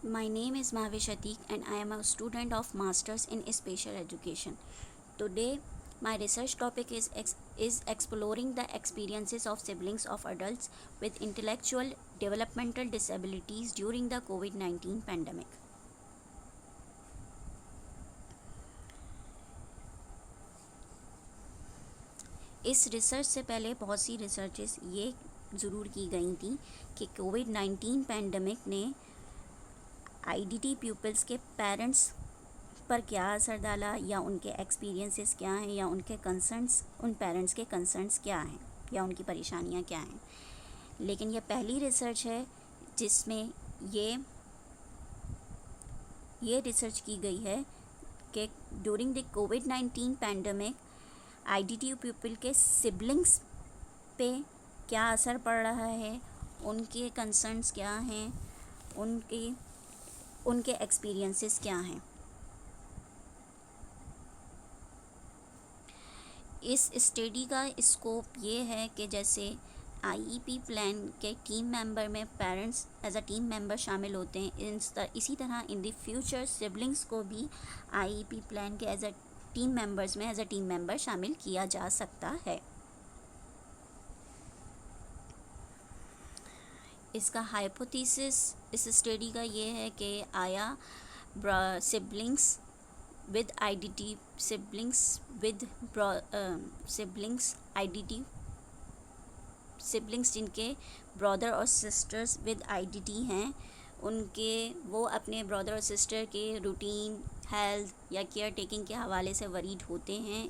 My name is Mahvish Atik and I am a student of Masters in Special Education. Today, my research topic is exploring the experiences of siblings of adults with intellectual developmental disabilities during the COVID-19 pandemic. इस research से पहले बहुत सी researches ये ज़रूर की गई थी कि कोविड-19 पैंडमिक ने आईडीटी पीपल्स के पेरेंट्स पर क्या असर डाला, या उनके एक्सपीरियंसेस क्या हैं, या उनके कंसर्न्स, उन पेरेंट्स के कंसर्न्स क्या हैं, या उनकी परेशानियां क्या हैं। लेकिन यह पहली रिसर्च है जिसमें ये रिसर्च की गई है कि ड्यूरिंग द कोविड-19 पैंडमिक आईडीटी पीपल के सिबलिंग्स पे क्या असर पड़ रहा है, उनके कंसर्न्स क्या हैं, उनके एक्सपीरियंसेस क्या हैं। इस स्टडी का स्कोप ये है कि जैसे आईईपी प्लान के टीम मेंबर में parents as a team member शामिल होते हैं, इसी तरह इन द फ्यूचर सिबलिंग्स को भी आईईपी प्लान के एज अ टीम मेंबर्स में एज अ टीम मेंबर शामिल किया जा सकता है। इसका हाइपोथेसिस इस स्टडी का ये है कि आया सिबलिंग्स with IDT सिबलिंग्स जिनके ब्रदर और सिस्टर्स विद आईडीटी हैं, उनके वो अपने ब्रदर और सिस्टर के रूटीन, हेल्थ या केयर टेकिंग के हवाले से वरीड होते हैं,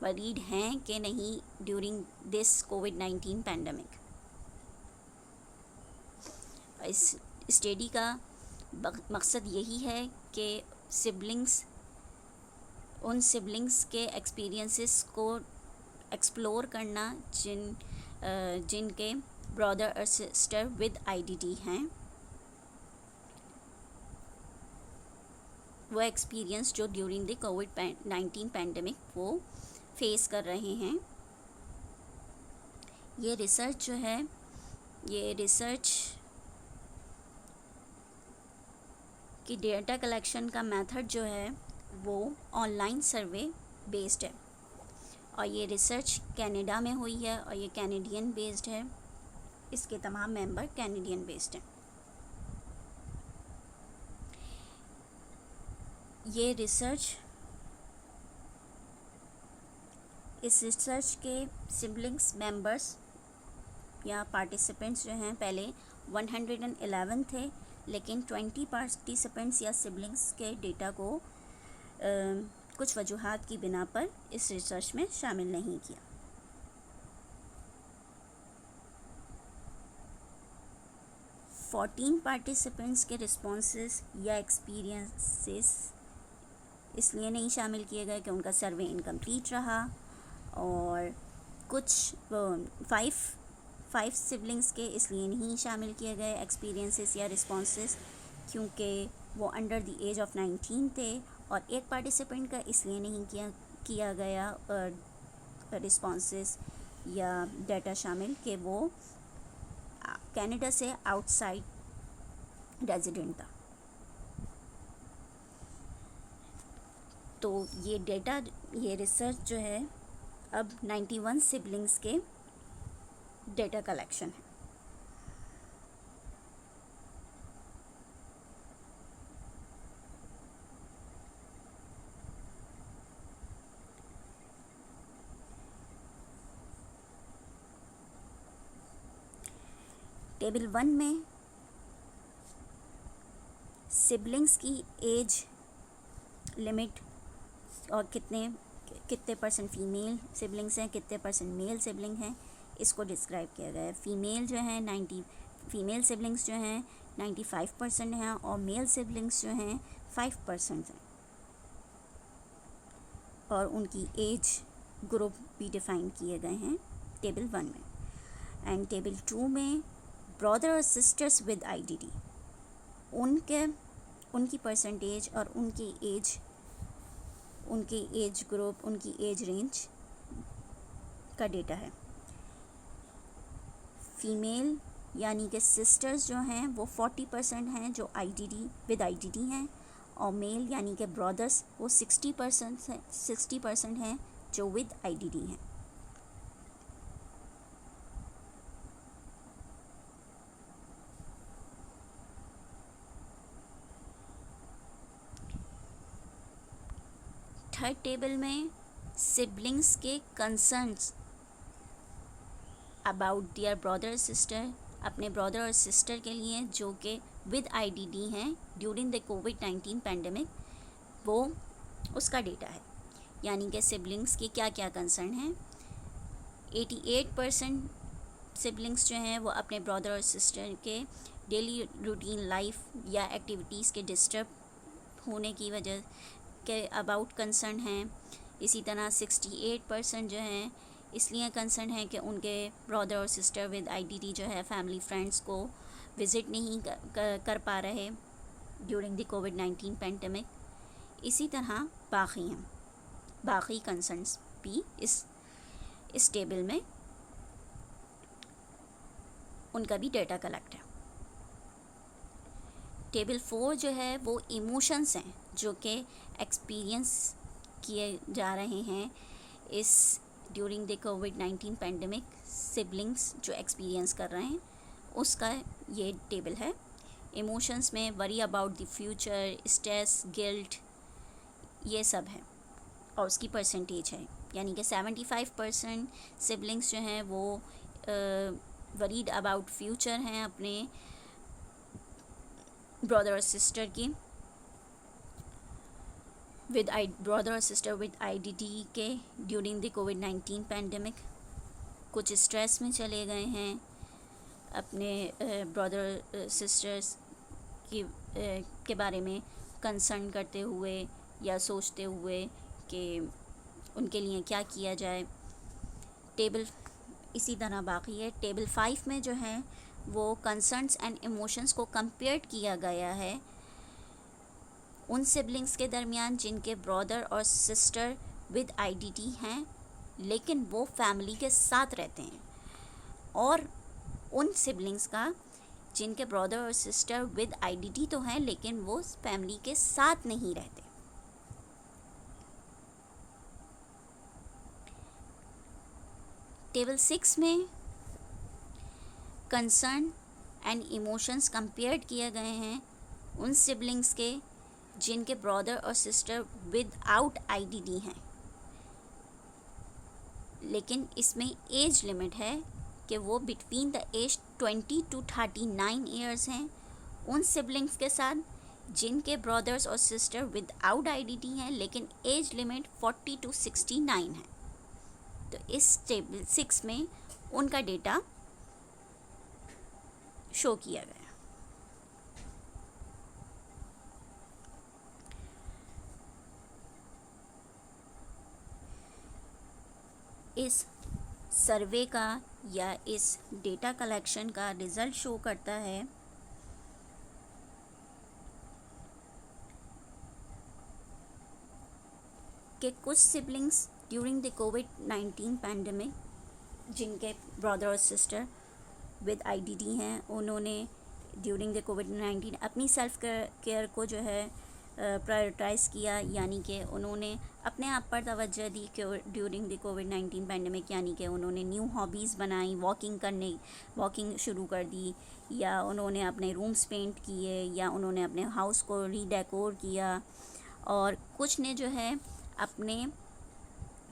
वरीड हैं कि नहीं ड्यूरिंग दिस कोविड-19 पैंडमिक। इस स्टडी का मकसद यही है कि उन सिबलिंग्स के एक्सपीरियंसेस को एक्सप्लोर करना जिनके ब्रदर और सिस्टर विद आईडीटी हैं, वो एक्सपीरियंस जो ड्यूरिंग द कोविड-19 पैंडमिक वो फेस कर रहे हैं। ये रिसर्च की डेटा कलेक्शन का मेथड जो है वो ऑनलाइन सर्वे बेस्ड है, और ये रिसर्च कनाडा में हुई है और ये कैनेडियन बेस्ड है। इसके तमाम मेंबर कैनेडियन बेस्ड हैं। इस रिसर्च के सिबलिंग्स मेंबर्स या पार्टिसिपेंट्स जो हैं पहले 111 थे, लेकिन 20 पार्टिसिपेंट्स या सिबलिंग्स के डेटा को कुछ वजूहात की बिना पर इस रिसर्च में शामिल नहीं किया। फोर्टीन पार्टिसिपेंट्स के रिस्पॉन्सेस या एक्सपीरियंसेस इसलिए नहीं शामिल किए गए कि उनका सर्वे इनकम्प्लीट रहा, और कुछ 5 सिबलिंग्स के इसलिए नहीं शामिल किए गए एक्सपीरियंसेस या रिस्पॉन्सेस क्योंकि वो अंडर द एज ऑफ 19 थे, और एक पार्टिसिपेंट का इसलिए नहीं किया गया रिस्पॉन्सेस या डाटा शामिल कि वो कनाडा से आउटसाइड रेजिडेंट था। तो ये रिसर्च जो है अब 91 सिबलिंग्स के डेटा कलेक्शन है। टेबल 1 में सिबलिंग्स की एज लिमिट और कितने परसेंट फीमेल सिबलिंग्स हैं, कितने परसेंट मेल सिबलिंग हैं, इसको डिस्क्राइब किया गया है। फीमेल सिबलिंग्स जो हैं 95% हैं, और मेल सिबलिंग्स जो हैं 5% हैं, और उनकी एज ग्रुप भी डिफाइन किए गए हैं टेबल 1 में। एंड टेबल 2 में ब्रदर और सिस्टर्स विद आईडीटी, उनकी परसेंटेज और उनकी एज ग्रुप, उनकी एज रेंज का डेटा है। फीमेल यानी कि सिस्टर्स जो हैं वो 40% हैं जो आईडीडी विद आईडीडी हैं, और मेल यानी कि ब्रदर्स वो 60% हैं जो विद आईडीडी हैं। थर्ड टेबल में सिबलिंग्स के concerns about their brother sister, अपने ब्रदर और सिस्टर के लिए जो कि विद आईडीडी हैं ड्यूरिंग द कोविड-19 पैंडमिक, वो उसका डेटा है। यानी कि सिबलिंग्स के क्या क्या कंसर्न हैं। 88% सिबलिंग्स जो हैं वो अपने ब्रदर और सिस्टर के डेली रूटीन लाइफ या एक्टिविटीज़ के डिस्टर्ब होने की वजह के अबाउट कंसर्न हैं। इसी तरह 68% जो हैं इसलिए कंसर्न है कि उनके ब्रदर और सिस्टर विद आईडीडी जो है फैमिली फ्रेंड्स को विज़िट नहीं कर पा रहे ड्यूरिंग द कोविड-19 पैंडमिक। इसी तरह बाकी कंसर्न्स भी इस टेबल में उनका भी डेटा कलेक्ट है। टेबल 4 जो है वो इमोशंस हैं जो कि एक्सपीरियंस किए जा रहे हैं इस ड्यूरिंग द कोविड-19 पैंडमिक। सिबलिंग्स जो एक्सपीरियंस कर रहे हैं उसका ये टेबल है। इमोशंस में worry about the future, stress, guilt, ये सब है और उसकी परसेंटेज है। यानी कि 75% सिबलिंग्स जो हैं वो वरीड अबाउट फ्यूचर हैं अपने ब्रदर और सिस्टर की ब्रदर और सिस्टर विद आईडीडी के ड्यूरिंग द कोविड-19 पैंडमिक। कुछ स्ट्रेस में चले गए हैं अपने ब्रदर सिस्टर्स के बारे में कंसर्न करते हुए या सोचते हुए कि उनके लिए क्या किया जाए। टेबल इसी तरह बाकी है। टेबल 5 में जो है वो कंसर्न्स एंड इमोशंस को कंपेयर किया गया है उन सिबलिंग्स के दरमियान जिनके ब्रदर और सिस्टर विद आईडीडी हैं लेकिन वो फैमिली के साथ रहते हैं, और उन सिबलिंग्स का जिनके ब्रदर और सिस्टर विद आईडीडी तो हैं लेकिन वो फैमिली के साथ नहीं रहते। टेबल 6 में कंसर्न एंड इमोशंस कंपेयर किए गए हैं उन सिबलिंग्स के जिनके ब्रदर और सिस्टर विद आउट आईडीडी हैं, लेकिन इसमें एज लिमिट है कि वो between the age 20 to 39 years हैं उन सिबलिंग्स के साथ जिनके ब्रदर्स और सिस्टर विद आउट आईडीडी हैं लेकिन एज लिमिट 40 to 69 है। तो इस टेबल 6 में उनका डेटा शो किया गया। इस सर्वे का या इस डेटा कलेक्शन का रिज़ल्ट शो करता है कि कुछ सिबलिंग्स ड्यूरिंग द कोविड-19 पैंडमिक जिनके ब्रदर और सिस्टर विद आईडीडी हैं उन्होंने ड्यूरिंग द कोविड-19 अपनी सेल्फ केयर को जो है प्रायोरिटाइज़ किया, यानी कि उन्होंने अपने आप पर तवज्जो दी ड्यूरिंग द कोविड-19 पैंडमिक। यानी कि उन्होंने न्यू हॉबीज़ बनाई, वॉकिंग शुरू कर दी, या उन्होंने अपने रूम्स पेंट किए, या उन्होंने अपने हाउस को रीडेकोर किया। और कुछ ने जो है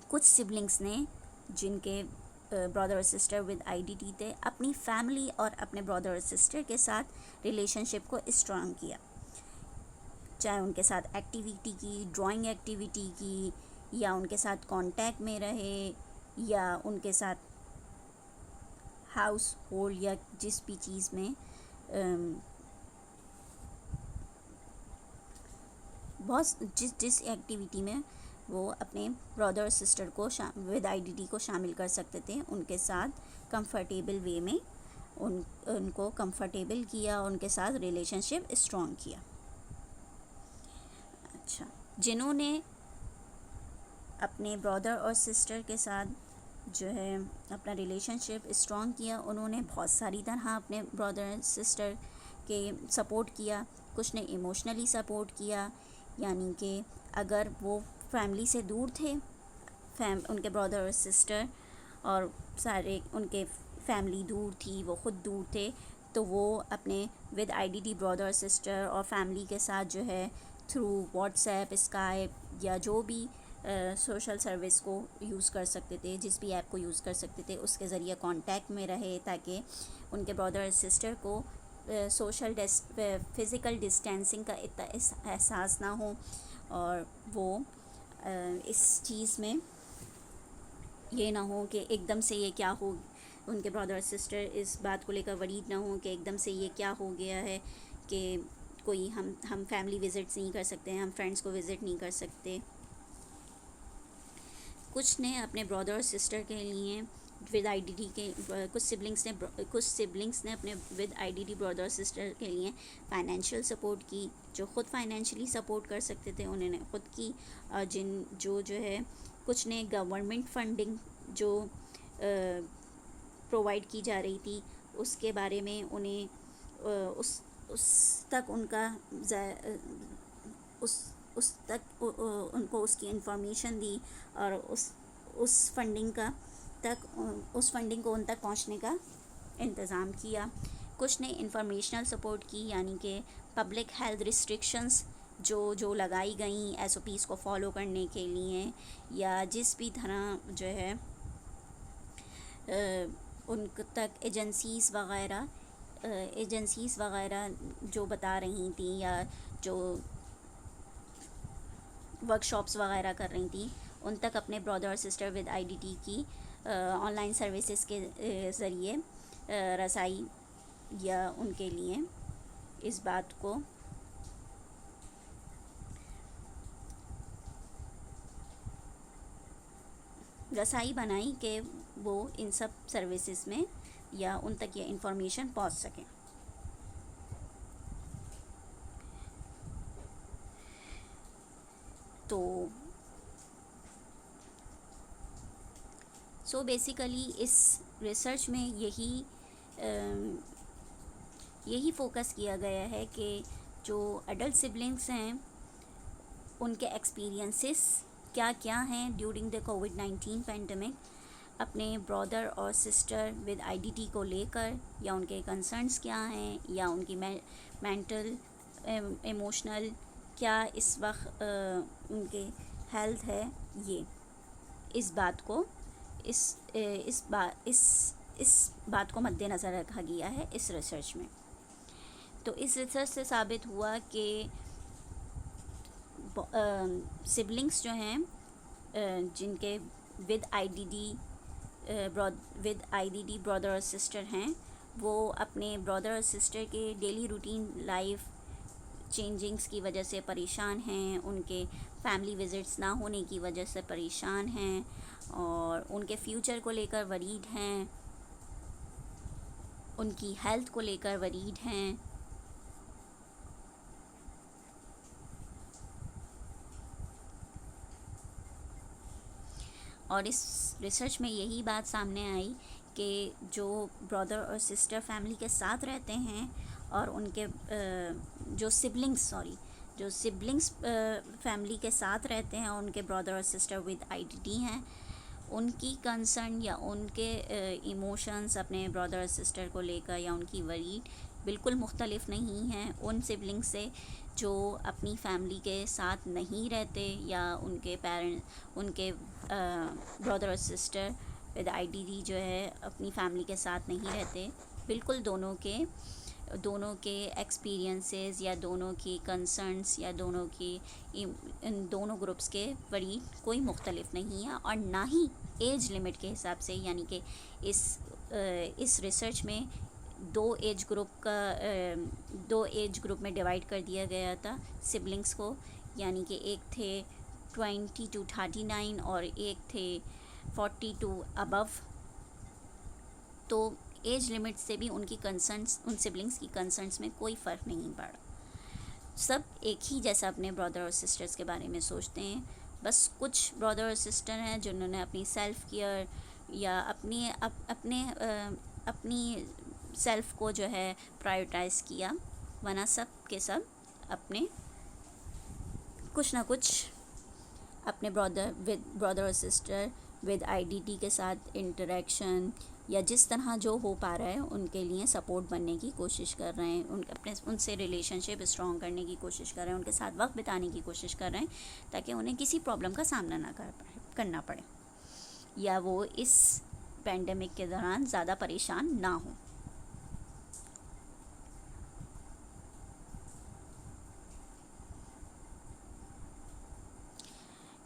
कुछ सिबलिंग्स ने जिनके ब्रदर और सिस्टर विद आईडीडी थे अपनी फैमिली और अपने ब्रदर और सिस्टर के साथ रिलेशनशिप को स्ट्रॉन्ग किया, चाहे उनके साथ एक्टिविटी की, ड्राइंग एक्टिविटी की, या उनके साथ कांटेक्ट में रहे, या उनके साथ हाउस होल्ड या जिस भी चीज़ में बहुत जिस एक्टिविटी में वो अपने ब्रदर और सिस्टर को विद आईडीडी को शामिल कर सकते थे, उनके साथ कंफर्टेबल वे में उनको कंफर्टेबल किया, उनके साथ रिलेशनशिप स्ट्रॉन्ग किया। अच्छा, जिन्होंने अपने ब्रदर और सिस्टर के साथ जो है अपना रिलेशनशिप स्ट्रॉन्ग किया। उन्होंने बहुत सारी तरह अपने ब्रदर सिस्टर के सपोर्ट किया। कुछ ने इमोशनली सपोर्ट किया, यानी कि अगर वो फैमिली से दूर थे, उनके ब्रदर और सिस्टर और सारे उनके फैमिली दूर थी, वो ख़ुद दूर थे, तो वो अपने विद आईडीडी ब्रदर सिस्टर और फैमिली के साथ जो है थ्रू व्हाट्सएप, स्काइप या जो भी सोशल सर्विस को यूज़ कर सकते थे, जिस भी ऐप को यूज़ कर सकते थे, उसके ज़रिए कांटेक्ट में रहे, ताकि उनके ब्रदर और सिस्टर को सोशल फ़िज़िकल डिस्टेंसिंग का इतना एहसास ना हो, और वो इस चीज़ में ये ना हो कि एकदम से ये क्या हो, उनके ब्रदर और सिस्टर इस बात को लेकर वरीड ना हो कि एकदम से ये क्या हो गया है कि कोई हम फैमिली विज़िट्स नहीं कर सकते हैं, हम फ्रेंड्स को विज़िट नहीं कर सकते। कुछ ने अपने ब्रदर और सिस्टर के लिए विद आईडीडी के कुछ सिबलिंग्स ने अपने विद आईडीडी ब्रदर और सिस्टर के लिए फ़ाइनेंशियल सपोर्ट की। जो ख़ुद फाइनेंशियली सपोर्ट कर सकते थे उन्होंने ख़ुद की, जो है कुछ ने गवर्नमेंट फंडिंग जो प्रोवाइड की जा रही थी उसके बारे में उन्हें उस तक उनका उस तक उनको उसकी इंफॉर्मेशन दी, और उस फंडिंग को उन तक पहुंचने का इंतज़ाम किया। कुछ ने इंफॉर्मेशनल सपोर्ट की, यानी कि पब्लिक हेल्थ रिस्ट्रिक्शंस जो लगाई गई SOPs को फॉलो करने के लिए, या जिस भी तरह जो है उन तक एजेंसीज़ वग़ैरह जो बता रही थी या जो वर्कशॉप्स वग़ैरह कर रही थी, उन तक अपने ब्रदर और सिस्टर विद आईडीडी की ऑनलाइन सर्विसेज के ज़रिए रसाई या उनके लिए इस बात को रसाई बनाई कि वो इन सब सर्विसेज में या उन तक ये इंफॉर्मेशन पहुंच सके। तो बेसिकली इस रिसर्च में यही फोकस किया गया है कि जो एडल्ट सिबलिंग्स हैं उनके एक्सपीरियंसेस क्या क्या हैं ड्यूरिंग द कोविड-19 पैंडमिक, अपने ब्रदर और सिस्टर विद आईडीडी को लेकर, या उनके कंसर्न्स क्या हैं, या उनकी मेंटल इमोशनल क्या इस वक्त उनके हेल्थ है, ये इस बात को मद्देनज़र रखा गया है इस रिसर्च में। तो इस रिसर्च से साबित हुआ कि सिबलिंग्स जो हैं जिनके विद आईडीडी ब्रदर और सिस्टर हैं, वो अपने ब्रदर और सिस्टर के डेली रूटीन लाइफ चेंजिंग्स की वजह से परेशान हैं, उनके फैमिली विज़िट्स ना होने की वजह से परेशान हैं, और उनके फ्यूचर को लेकर वरीड हैं, उनकी हेल्थ को लेकर वरीड हैं। और इस रिसर्च में यही बात सामने आई कि जो ब्रदर और सिस्टर फैमिली के साथ रहते हैं और उनके जो सिबलिंग्स फैमिली के साथ रहते हैं और उनके ब्रदर और सिस्टर विद आईडीडी हैं, उनकी कंसर्न या उनके इमोशंस अपने ब्रदर और सिस्टर को लेकर या उनकी वरीड बिल्कुल मुख्तलिफ नहीं हैं उन सिबलिंग्स से जो अपनी फैमिली के साथ नहीं रहते, या उनके ब्रदर और सिस्टर विद आईडीडी जो है अपनी फैमिली के साथ नहीं रहते। बिल्कुल दोनों के एक्सपीरियंसेस या दोनों की कंसर्न्स या इन दोनों ग्रुप्स के वरीड कोई मुख्तलिफ नहीं है, और ना ही एज लिमिट के हिसाब से, यानी कि इस रिसर्च में दो एज ग्रुप में डिवाइड कर दिया गया था सिबलिंग्स को, यानी कि एक थे 20 to 39 और एक थे 40 to अबव। तो एज लिमिट से भी उन सिबलिंग्स की कंसर्न्स में कोई फ़र्क नहीं पड़ा। सब एक ही जैसा अपने ब्रदर और सिस्टर्स के बारे में सोचते हैं। बस कुछ ब्रदर और सिस्टर हैं जिन्होंने अपनी सेल्फ़ केयर या अपनी सेल्फ को जो है प्रायोरिटाइज़ किया, वरना सब के सब अपने कुछ ना कुछ अपने ब्रदर और सिस्टर विद आईडीटी के साथ इंटरेक्शन या जिस तरह जो हो पा रहा है उनके लिए सपोर्ट बनने की कोशिश कर रहे हैं, उनसे रिलेशनशिप स्ट्रॉन्ग करने की कोशिश कर रहे हैं, उनके साथ वक्त बिताने की कोशिश कर रहे हैं, ताकि उन्हें किसी प्रॉब्लम का सामना ना करना पड़े या वो इस पेंडेमिक के दौरान ज़्यादा परेशान ना हो।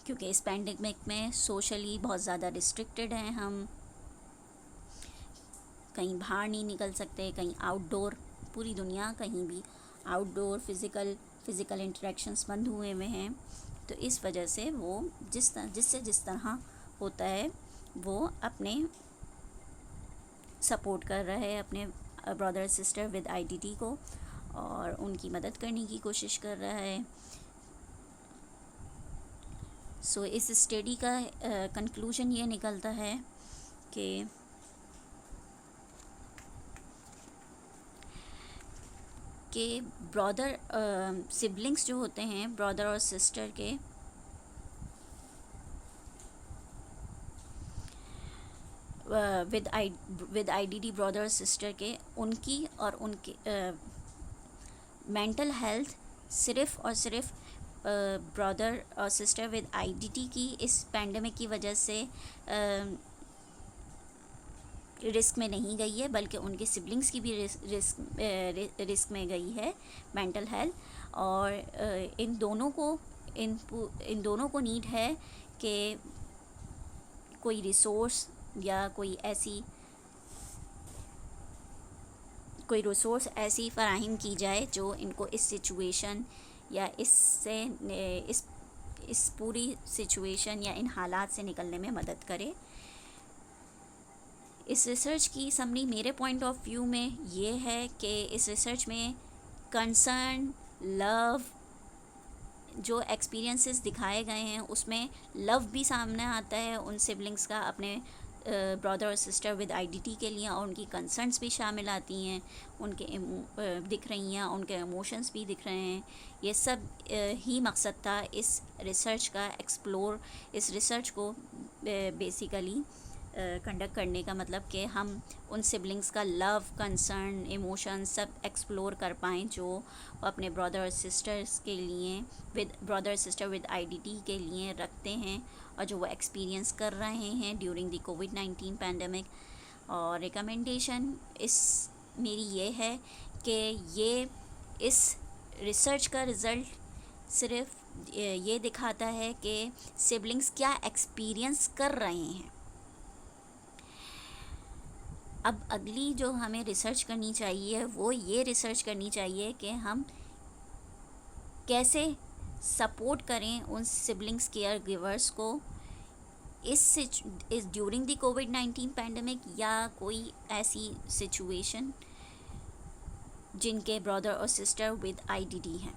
क्योंकि इस पेंडेमिक में सोशली बहुत ज़्यादा रिस्ट्रिक्टेड हैं, हम कहीं बाहर नहीं निकल सकते, कहीं आउटडोर, पूरी दुनिया कहीं भी आउटडोर फिज़िकल इंटरेक्शंस बंद हुए हुए हैं। तो इस वजह से वो जिससे जिस तरह होता है वो अपने सपोर्ट कर रहा है अपने ब्रदर सिस्टर विद आईडीटी को और उनकी मदद करने की कोशिश कर रहा है। सो इस स्टडी का कंक्लूजन ये निकलता है कि ब्रदर सिबलिंग्स जो होते हैं, ब्रदर और सिस्टर के, विद आईडीटी ब्रदर सिस्टर के, उनकी और उनके मेंटल हेल्थ सिर्फ़ और सिर्फ ब्रदर और सिस्टर विद आईडीटी की इस पेंडेमिक की वजह से रिस्क में नहीं गई है, बल्कि उनके सिबलिंग्स की भी रिस्क में गई है मेंटल हेल्थ। और इन दोनों को नीड है कि कोई रिसोर्स या कोई रिसोर्स ऐसी फ़राहम की जाए जो इनको इस सिचुएशन या इस पूरी सिचुएशन या इन हालात से निकलने में मदद करे। इस रिसर्च की समरी मेरे पॉइंट ऑफ व्यू में ये है कि इस रिसर्च में कंसर्न, लव, जो एक्सपीरियंसेस दिखाए गए हैं उसमें लव भी सामने आता है उन सिबलिंग्स का अपने ब्रदर और सिस्टर विद आईडीटी के लिए, और उनकी कंसर्न्स भी शामिल आती हैं, उनके दिख रही हैं, उनके इमोशंस भी दिख रहे हैं। ये सब ही मकसद था इस रिसर्च का इस रिसर्च को बेसिकली कंडक्ट करने का, मतलब कि हम उन सिबलिंग्स का लव, कंसर्न, इमोशन सब एक्सप्लोर कर पाएँ जो अपने ब्रदर और सिस्टर्स के लिए ब्रदर सिस्टर विद आईडीटी के लिए रखते हैं और जो वो एक्सपीरियंस कर रहे हैं ड्यूरिंग द कोविड-19 पैंडमिक। और रिकमेंडेशन मेरी ये है कि ये इस रिसर्च का रिज़ल्ट सिर्फ ये दिखाता है कि सिबलिंग्स क्या एक्सपीरियंस कर रहे हैं। अब अगली जो हमें रिसर्च करनी चाहिए वो ये रिसर्च करनी चाहिए कि हम कैसे सपोर्ट करें उन सिबलिंग्स केयर गिवर्स को इस ड्यूरिंग द कोविड-19 पैंडमिक या कोई ऐसी सिचुएशन जिनके ब्रदर और सिस्टर विद आईडीटी हैं।